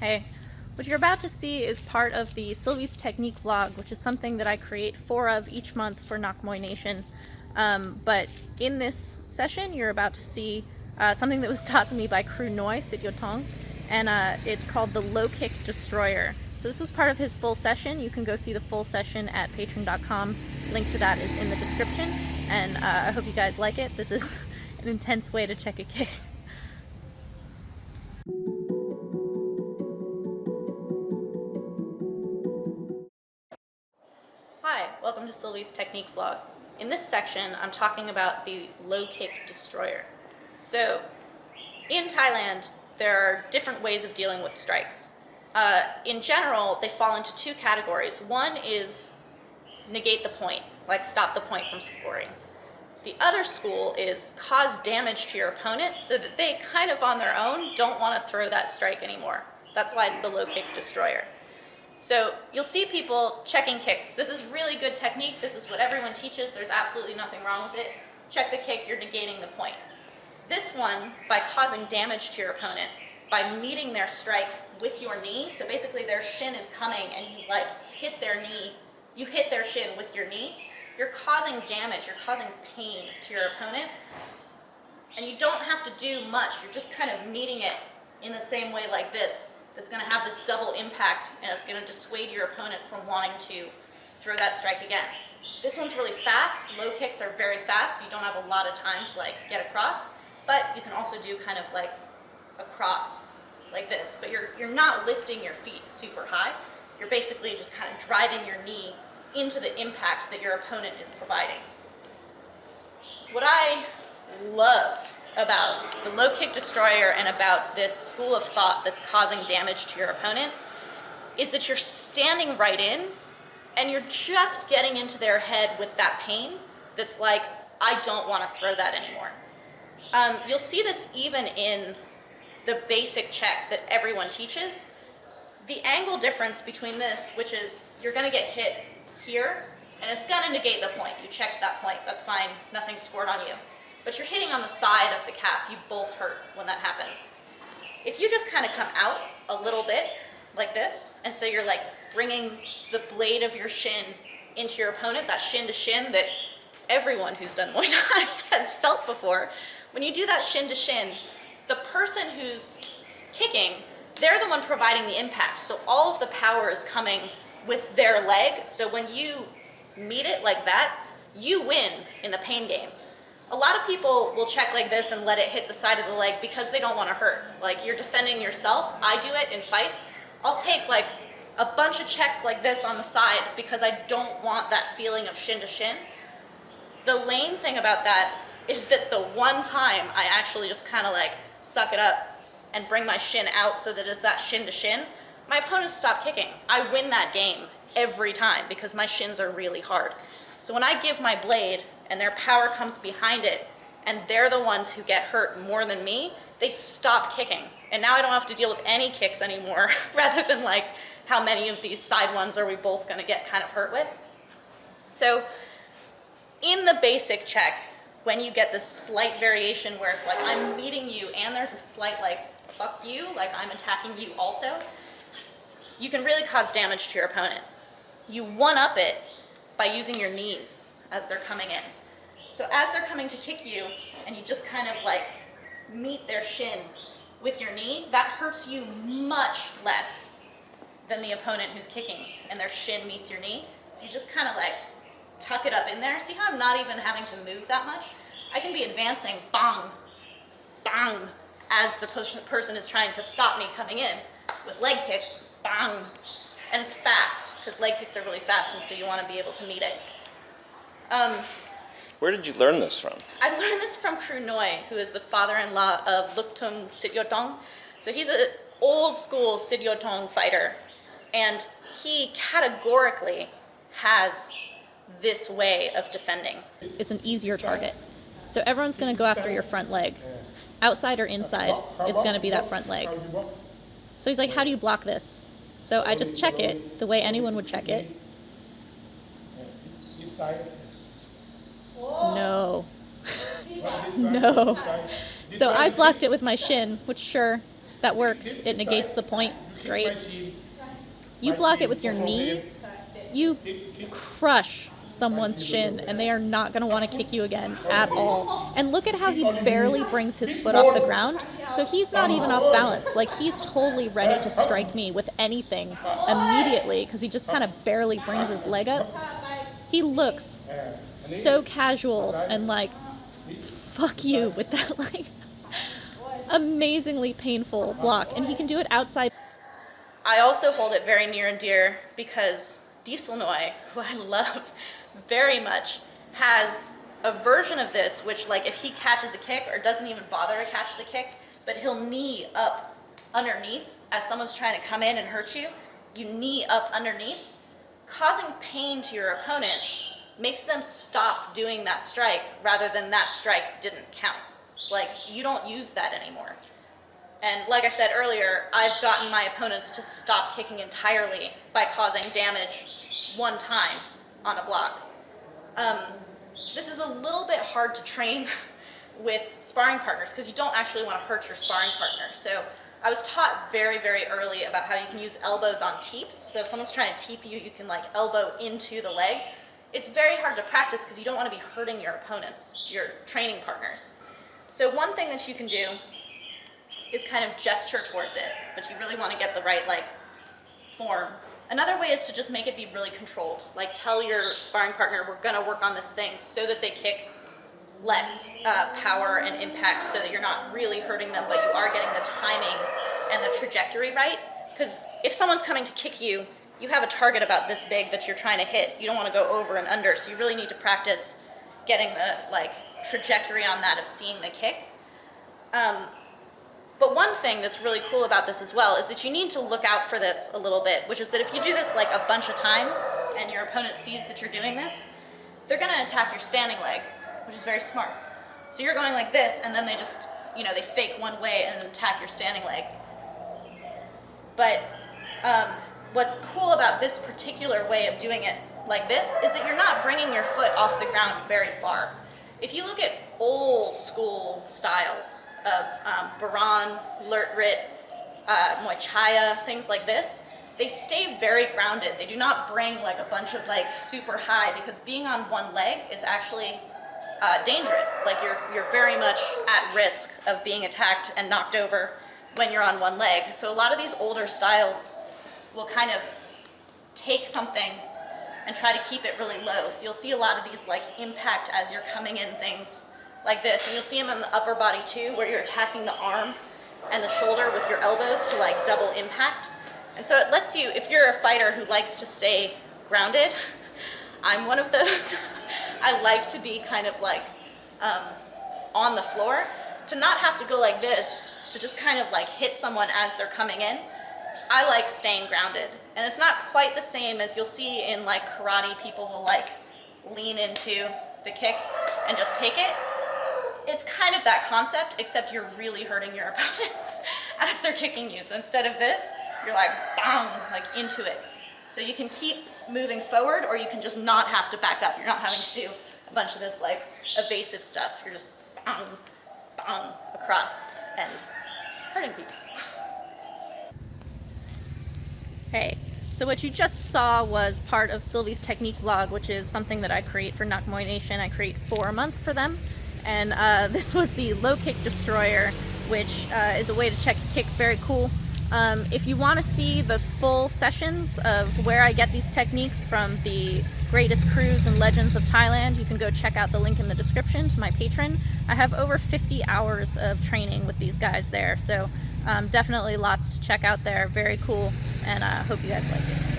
Hey, what you're about to see is part of the Sylvie's Technique vlog, which is something that I create 4 of each month for Nak Muay Nation. But in this session, you're about to see something that was taught to me by Kru Noi Sityodtong, and it's called the Low Kick Destroyer. So this was part of his full session. You can go see the full session at patron.com. Link to that is in the description, and I hope you guys like it. This is an intense way to check a kick. Hi, welcome to Sylvie's Technique vlog. In this section, I'm talking about the low kick destroyer. So, in Thailand, there are different ways of dealing with strikes. In general, they fall into 2 categories. One is negate the point, like stop the point from scoring. The other school is cause damage to your opponent so that they kind of on their own don't want to throw that strike anymore. That's why it's the low kick destroyer. So you'll see people checking kicks. This is really good technique. This is what everyone teaches. There's absolutely nothing wrong with it. Check the kick, you're negating the point. This one, by causing damage to your opponent, by meeting their strike with your knee, so basically their shin is coming and you like hit their knee, you hit their shin with your knee, you're causing damage, you're causing pain to your opponent, and you don't have to do much. You're just kind of meeting it in the same way like this. That's going to have this double impact, and it's going to dissuade your opponent from wanting to throw that strike again. This one's really fast. Low kicks are very fast, so you don't have a lot of time to like get across, but you can also do kind of like a cross like this, but you're not lifting your feet super high. You're basically just kind of driving your knee into the impact that your opponent is providing. What I love about the low kick destroyer and about this school of thought that's causing damage to your opponent is that you're standing right in and you're just getting into their head with that pain that's like, I don't want to throw that anymore. You'll see this even in the basic check that everyone teaches. The angle difference between this, which is you're going to get hit here and it's going to negate the point. You checked that point, that's fine, nothing scored on you. But you're hitting on the side of the calf, you both hurt when that happens. If you just kind of come out a little bit, like this, and so you're like bringing the blade of your shin into your opponent, that shin to shin that everyone who's done Muay Thai has felt before. When you do that shin to shin, the person who's kicking, they're the one providing the impact. So all of the power is coming with their leg. So when you meet it like that, you win in the pain game. A lot of people will check like this and let it hit the side of the leg because they don't want to hurt. Like you're defending yourself. I do it in fights. I'll take like a bunch of checks like this on the side because I don't want that feeling of shin to shin. The lame thing about that is that the one time I actually just kind of like suck it up and bring my shin out so that it's that shin to shin, my opponents stop kicking. I win that game every time because my shins are really hard. So when I give my blade and their power comes behind it, and they're the ones who get hurt more than me, they stop kicking. And now I don't have to deal with any kicks anymore, rather than like, how many of these side ones are we both gonna get kind of hurt with? So, in the basic check, when you get this slight variation where it's like, I'm meeting you, and there's a slight like, fuck you, like I'm attacking you also, you can really cause damage to your opponent. You one-up it by using your knees as they're coming in. So as they're coming to kick you, and you just kind of like meet their shin with your knee, that hurts you much less than the opponent who's kicking and their shin meets your knee. So you just kind of like tuck it up in there. See how I'm not even having to move that much? I can be advancing, bang, bang, as the person is trying to stop me coming in. With leg kicks, bang. And it's fast, because leg kicks are really fast, and so you want to be able to meet it. Where did you learn this from? I learned this from Kru Noi, who is the father-in-law of Bluksek Sityodtong. So he's an old school Sityodtong fighter, and he categorically has this way of defending. It's an easier target. So everyone's going to go after your front leg. Outside or inside, it's going to be that front leg. So he's like, how do you block this? So I just check it the way anyone would check it. No. No. So I blocked it with my shin, which sure, That works. It negates the point. It's great. You block it with your knee, you crush someone's shin, and they are not going to want to kick you again at all. And look at how he barely brings his foot off the ground. So he's not even off balance. Like, he's totally ready to strike me with anything immediately because he just kind of barely brings his leg up. He looks so casual and like, fuck you with that, like, amazingly painful block. And he can do it outside. I also hold it very near and dear because Kru, who I love very much, has a version of this which, like, if he catches a kick or doesn't even bother to catch the kick, but he'll knee up underneath as someone's trying to come in and hurt you, you knee up underneath, causing pain to your opponent makes them stop doing that strike rather than that strike didn't count. It's like, you don't use that anymore. And like I said earlier, I've gotten my opponents to stop kicking entirely by causing damage one time on a block. This is a little bit hard to train with sparring partners because you don't actually want to hurt your sparring partner. So I was taught very, very early about how you can use elbows on teeps. So if someone's trying to teep you, you can like elbow into the leg. It's very hard to practice because you don't want to be hurting your opponents, your training partners. So one thing that you can do is kind of gesture towards it, but you really want to get the right like form. Another way is to just make it be really controlled. Like, tell your sparring partner, we're gonna work on this thing so that they kick less power and impact so that you're not really hurting them, but you are getting the timing and the trajectory right. Because if someone's coming to kick you, you have a target about this big that you're trying to hit. You don't want to go over and under, so you really need to practice getting the like trajectory on that of seeing the kick. But one thing that's really cool about this as well is that you need to look out for this a little bit, which is that if you do this like a bunch of times and your opponent sees that you're doing this, they're going to attack your standing leg, which is very smart. So you're going like this, and then they just, you know, they fake one way and attack your standing leg. But what's cool about this particular way of doing it like this is that you're not bringing your foot off the ground very far. If you look at old school styles of Baran, Lertrit, Muay Thai, things like this, they stay very grounded. They do not bring like a bunch of like super high, because being on one leg is actually dangerous. Like you're very much at risk of being attacked and knocked over when you're on one leg. So a lot of these older styles will kind of take something and try to keep it really low. So you'll see a lot of these like impact as you're coming in things like this, and you'll see them in the upper body too, where you're attacking the arm and the shoulder with your elbows to like double impact. And so it lets you, if you're a fighter who likes to stay grounded, I'm one of those. I like to be kind of like on the floor, to not have to go like this, to just kind of like hit someone as they're coming in. I like staying grounded. And it's not quite the same as you'll see in like karate, people will like lean into the kick and just take it. It's kind of that concept, except you're really hurting your opponent as they're kicking you. So instead of this, you're like, bang, like into it. So you can keep moving forward, or you can just not have to back up. You're not having to do a bunch of this like evasive stuff. You're just bang, bang across and hurting people. Hey, so what you just saw was part of Sylvie's technique vlog, which is something that I create for Nak Muay Nation. I create 4 a month for them. And this was the low kick destroyer, which is a way to check a kick. Very cool. If you want to see the full sessions of where I get these techniques from the greatest crews and legends of Thailand, you can go check out the link in the description to my Patron. I have over 50 hours of training with these guys there, so definitely lots to check out there. Very cool, and I hope you guys like it.